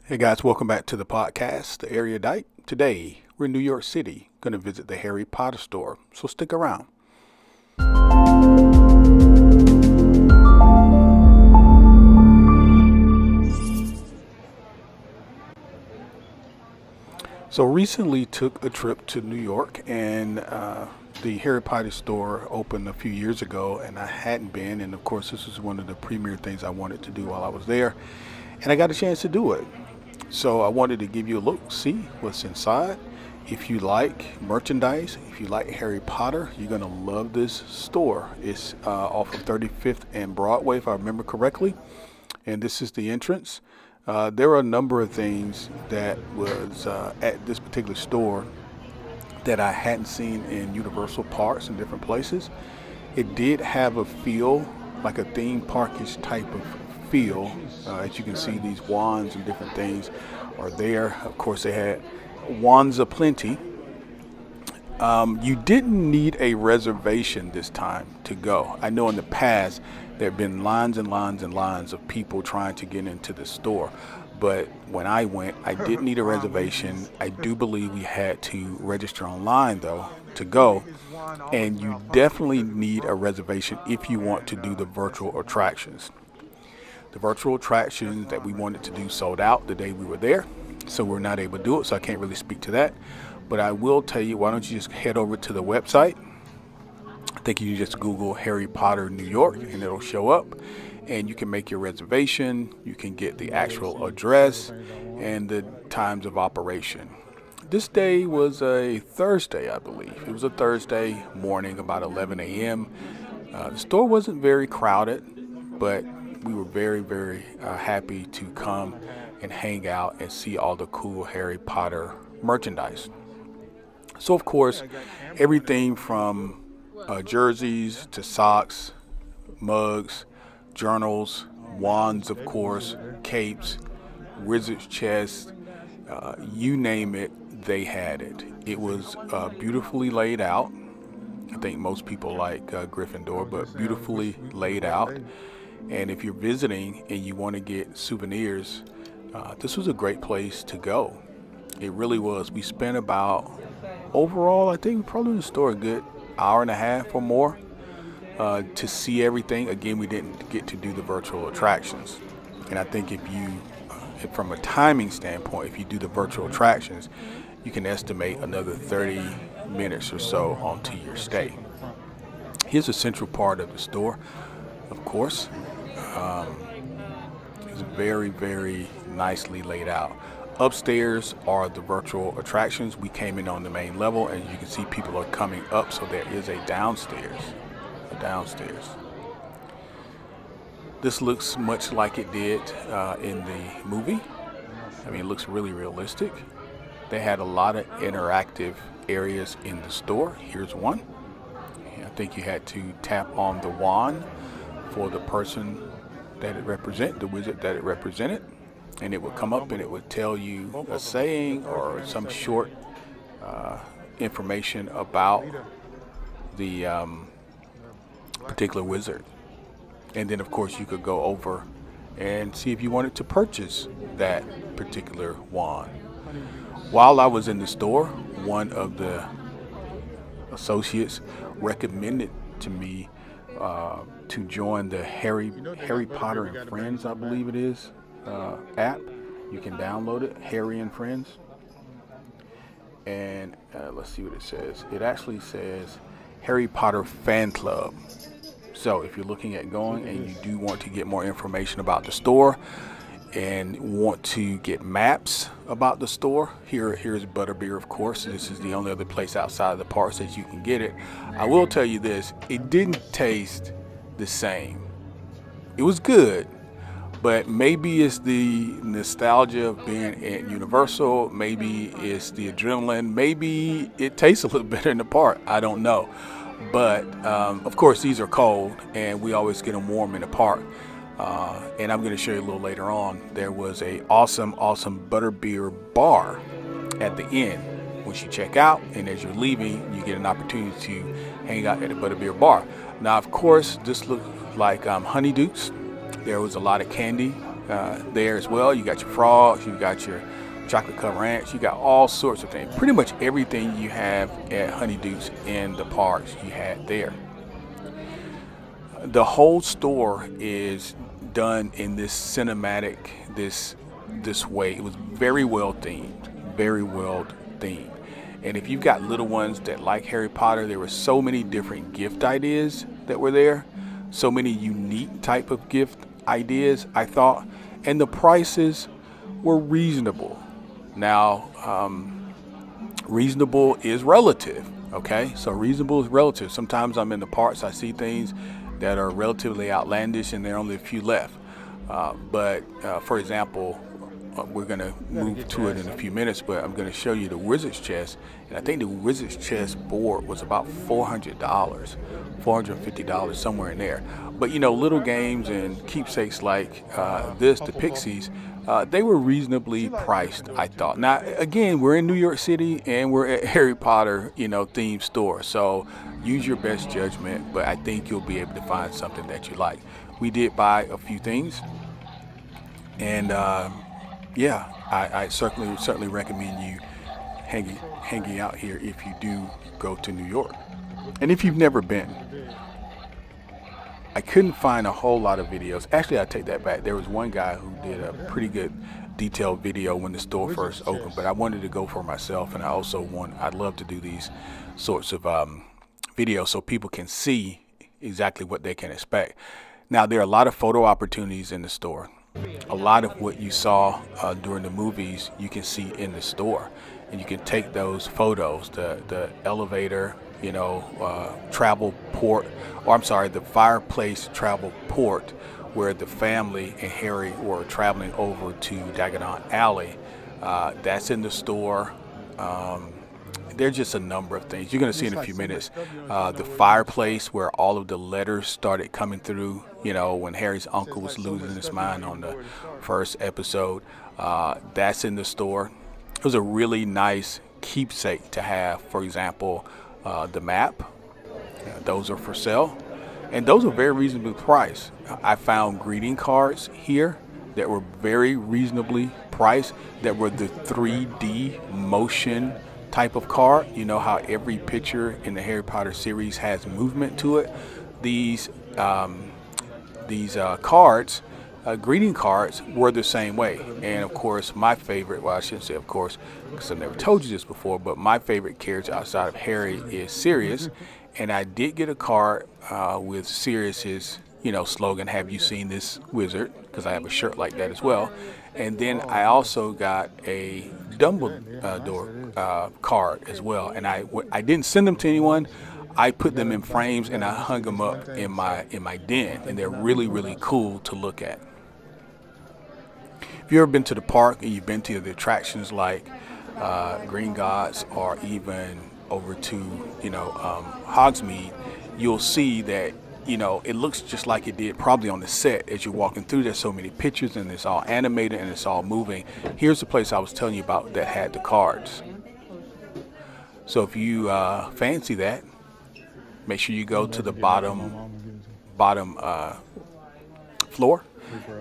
Hey guys, welcome back to the podcast, The Erudite. Today, we're in New York City, going to visit the Harry Potter store, so stick around. So recently took a trip to New York, and the Harry Potter store opened a few years ago, and I hadn't been, and of course this was one of the premier things I wanted to do while I was there, and I got a chance to do it. So I wanted to give you a look, see what's inside. If you like merchandise, if you like Harry Potter, you're going to love this store. It's off of 35th and Broadway, if I remember correctly. And this is the entrance. There are a number of things that was at this particular store that I hadn't seen in Universal parks and different places. It did have a feel, like a theme parkish type of feel. As you can see, these wands and different things are there. Of course, they had wands aplenty. You didn't need a reservation this time to go. I know in the past there have been lines and lines and lines of people trying to get into the store, but when I went, I didn't need a reservation. I do believe we had to register online though to go, and you definitely need a reservation if you want to do the virtual attractions. The virtual attractions that we wanted to do sold out the day we were there, so we're not able to do it, so I can't really speak to that. But I will tell you, why don't you just head over to the website. I think you just Google Harry Potter New York and it'll show up, and you can make your reservation. You can get the actual address and the times of operation. This day was a Thursday, I believe. It was a Thursday morning, about 11 a.m. The store wasn't very crowded, but we were very happy to come and hang out and see all the cool Harry Potter merchandise. So of course, everything from jerseys to socks, mugs, journals, wands, of course, capes, wizard's chest, you name it, they had it. It was beautifully laid out. I think most people like Gryffindor, but beautifully laid out. And if you're visiting and you want to get souvenirs, this was a great place to go. It really was. We spent about, overall, I think we probably in the store a good hour and a half or more to see everything. Again, we didn't get to do the virtual attractions. And I think if you, from a timing standpoint, if you do the virtual attractions, you can estimate another 30 minutes or so onto your stay. Here's a central part of the store, of course. It's very nicely laid out. Upstairs are the virtual attractions. We came in on the main level, and you can see people are coming up, so there is a downstairs. This looks much like it did in the movie. I mean, it looks really realistic. They had a lot of interactive areas in the store. Here's one. I think you had to tap on the wand for the person that it represented, the wizard that it represented, and it would come up and it would tell you a saying or some short information about the particular wizard. And then of course you could go over and see if you wanted to purchase that particular wand. While I was in the store, one of the associates recommended to me to join the Harry Potter and Friends, I believe it is, app. You can download it, Harry and Friends. And let's see what it says. It actually says Harry Potter Fan Club. So if you're looking at going and you do want to get more information about the store and want to get maps about the store, here's Butterbeer, of course. This is the only other place outside of the parks that you can get it. I will tell you this, it didn't taste the same. It was good, but maybe it's the nostalgia of being at Universal, maybe it's the adrenaline, maybe it tastes a little better in the park, I don't know. But of course these are cold and we always get them warm in the park. And I'm going to show you a little later on. There was a awesome Butterbeer bar at the end once you check out, and as you're leaving you get an opportunity to hang out at the Butterbeer bar. Now of course this looked like honeydukes. There was a lot of candy there as well. You got your frogs, you got your chocolate covered ranch, you got all sorts of things. Pretty much everything you have at Honeydukes in the parks you had there. The whole store is done in this cinematic, this way. It was very well themed, very well themed. And if you've got little ones that like Harry Potter, there were so many different gift ideas that were there, so many unique type of gift ideas, I thought, and the prices were reasonable. Now, reasonable is relative, okay? So reasonable is relative. Sometimes I'm in the parks, I see things that are relatively outlandish and there are only a few left. For example, we're going to move to it in a few minutes, but I'm going to show you the Wizard's chest. And I think the Wizard's chest board was about $400, $450, somewhere in there. But you know, little games and keepsakes like the Pixies, they were reasonably priced, I thought. Now, again, we're in New York City and we're at Harry Potter, you know, themed store. So use your best judgment, but I think you'll be able to find something that you like. We did buy a few things, and yeah, I certainly recommend you hanging out here if you do go to New York. And if you've never been, I couldn't find a whole lot of videos. Actually, I take that back. There was one guy who did a pretty good detailed video when the store first opened, but I wanted to go for myself, and I'd love to do these sorts of videos so people can see exactly what they can expect. Now, there are a lot of photo opportunities in the store. A lot of what you saw during the movies you can see in the store, and you can take those photos. The elevator, you know, travel port, or I'm sorry, the fireplace travel port, where the family and Harry were traveling over to Diagon Alley. That's in the store. There's just a number of things you're going to see in a few minutes. The fireplace where all of the letters started coming through, you know, when Harry's uncle was losing his mind on the first episode. That's in the store. It was a really nice keepsake to have. For example, the map. Those are for sale, and those are very reasonably priced. I found greeting cards here that were very reasonably priced, that were the 3D motion type of card. You know how every picture in the Harry Potter series has movement to it. These cards, greeting cards, were the same way. And of course, my favorite, well, I shouldn't say of course, because I've never told you this before, but my favorite character outside of Harry is Sirius. And I did get a card with Sirius's, you know, slogan, "Have you seen this wizard?" Because I have a shirt like that as well. And then I also got a Dumbledore card as well. And I didn't send them to anyone. I put them in frames and I hung them up in my den, and they're really, really cool to look at. If you've ever been to the park and you've been to the attractions like Green Gods, or even over to, you know, Hogsmeade, you'll see that, you know, it looks just like it did probably on the set as you're walking through. There's so many pictures and it's all animated and it's all moving. Here's the place I was telling you about that had the cards. So if you fancy that, make sure you go to the bottom floor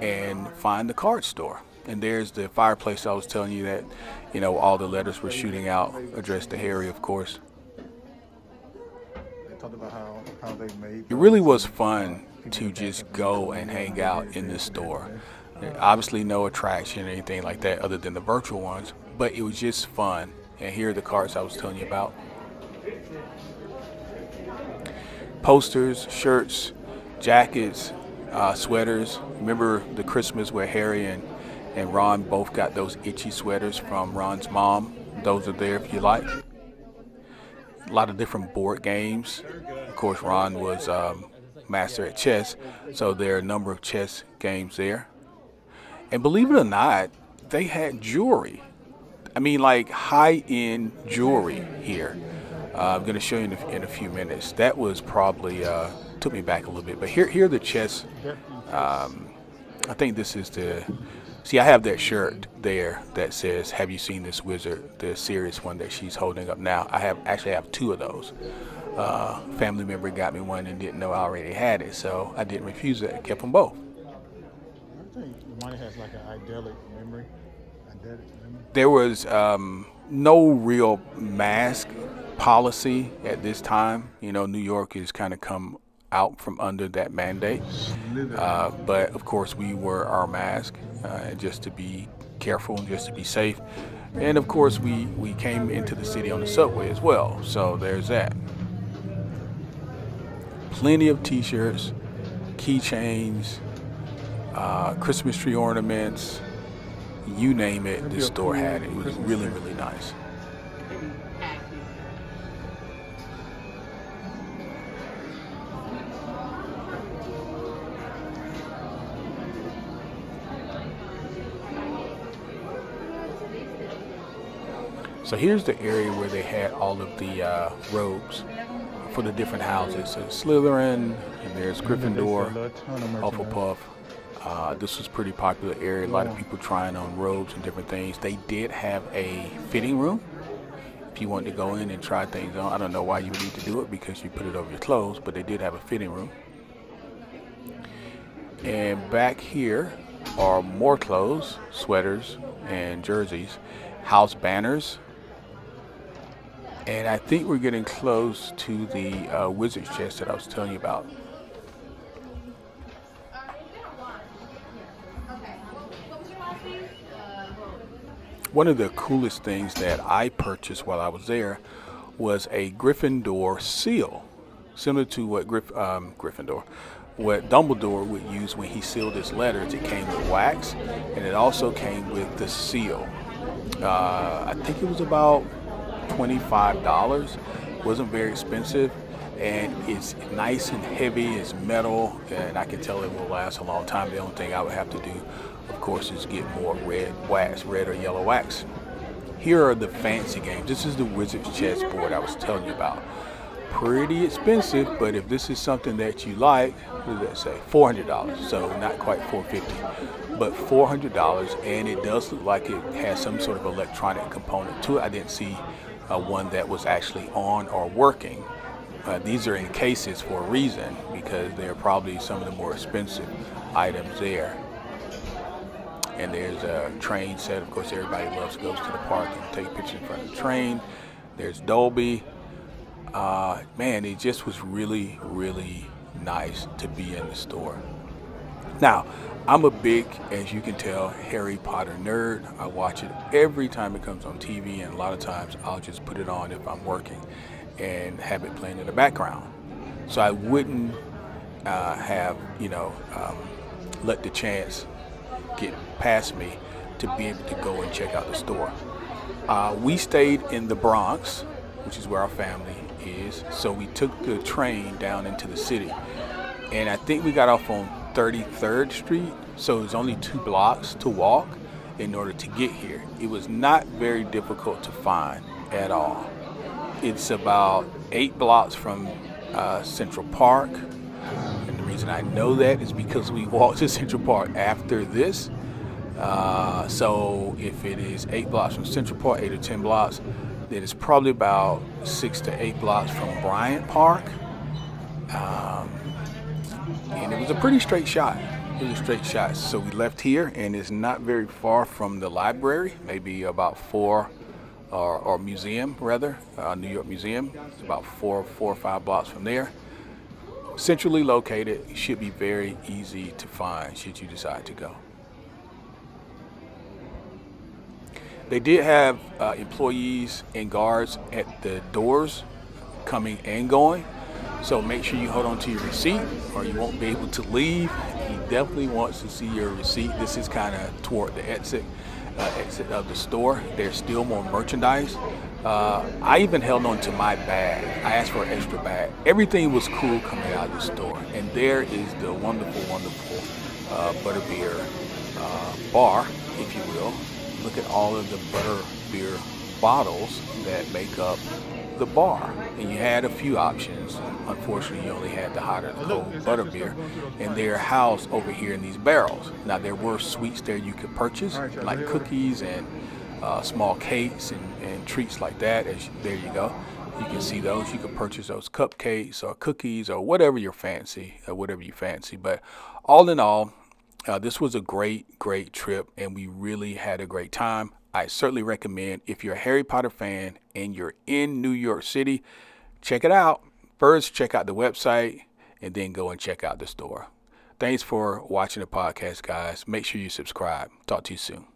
and find the card store. And there's the fireplace I was telling you that, you know, all the letters were shooting out, addressed to Harry, of course. About how they made it really was fun to just go and hang out in this store. Obviously no attraction or anything like that other than the virtual ones, but it was just fun. And here are the cards I was telling you about. Posters, shirts, jackets, sweaters. Remember the Christmas where Harry and Ron both got those itchy sweaters from Ron's mom? Those are there if you like. A lot of different board games. Of course, Ron was master at chess, so there are a number of chess games there. And believe it or not, they had jewelry. I mean, like high-end jewelry here. I'm going to show you in a few minutes. That was probably took me back a little bit. But here are the chess. I think this is the. See, I have that shirt there that says, "Have you seen this wizard?" The serious one that she's holding up now. I actually have two of those. Family member got me one and didn't know I already had it, so I didn't refuse it. I kept them both. think one has like an idyllic memory. There was no real mask policy at this time. You know, New York has kind of come out from under that mandate. But of course, we wore our mask just to be careful and just to be safe. And of course, we came into the city on the subway as well. So there's that. Plenty of t-shirts, keychains, Christmas tree ornaments, you name it, this store had it. It was really, really nice. So here's the area where they had all of the robes for the different houses. So Slytherin, and there's Gryffindor, Hufflepuff. This was a pretty popular area. A lot of people trying on robes and different things. They did have a fitting room if you wanted to go in and try things on. I don't know why you would need to do it because you put it over your clothes, but they did have a fitting room. And back here are more clothes, sweaters and jerseys, house banners. And I think we're getting close to the wizard's chest that I was telling you about. One of the coolest things that I purchased while I was there was a Gryffindor seal, similar to what what Dumbledore would use when he sealed his letters. It came with wax, and it also came with the seal. I think it was about $25. Wasn't very expensive, and it's nice and heavy. It's metal, and I can tell it will last a long time. The only thing I would have to do, of course, is get more red wax, red or yellow wax. Here are the fancy games. This is the Wizard's chessboard I was telling you about. Pretty expensive, but if this is something that you like, what does that say? $400. So not quite $450, but $400, and it does look like it has some sort of electronic component to it. I didn't see one that was actually on or working. These are in cases for a reason, because they're probably some of the more expensive items there. And there's a train set. Of course, everybody loves to go to the park and take pictures in front of the train. There's Dolby. Man, it just was really, really nice to be in the store. Now, I'm a big, as you can tell, Harry Potter nerd. I watch it every time it comes on TV, and a lot of times I'll just put it on if I'm working and have it playing in the background. So I wouldn't have, let the chance get past me to be able to go and check out the store. We stayed in the Bronx, which is where our family is, so we took the train down into the city, and I think we got off on 33rd Street, so it was only 2 blocks to walk in order to get here. It was not very difficult to find at all. It's about 8 blocks from Central Park, and the reason I know that is because we walked to Central Park after this. So if it is 8 blocks from Central Park, 8 or 10 blocks, then it's probably about 6 to 8 blocks from Bryant Park. And it was a pretty straight shot. It was a straight shot. So we left here, and it's not very far from the library, maybe about 4 or museum rather, New York Museum. It's about 4 or 5 blocks from there. Centrally located, should be very easy to find should you decide to go. They did have employees and guards at the doors coming and going, so make sure you hold on to your receipt or you won't be able to leave. He definitely wants to see your receipt. This is kind of toward the exit of the store. There's still more merchandise. I even held on to my bag. I asked for an extra bag. Everything was cool coming out of the store. And there is the wonderful, wonderful butterbeer bar, if you will. Look at all of the butterbeer bottles that make up the bar. And you had a few options. Unfortunately, you only had the hot or the cold butterbeer. And they're housed over here in these barrels. Now, there were sweets there you could purchase, like cookies and small cakes and treats like that. There you go. You can see those. You can purchase those cupcakes or cookies or whatever you fancy. But all in all, This was a great trip, and we really had a great time. I certainly recommend, if you're a Harry Potter fan and you're in New York City, check it out. First, check out the website, and then go and check out the store. Thanks for watching the podcast, guys. Make sure you subscribe. Talk to you soon.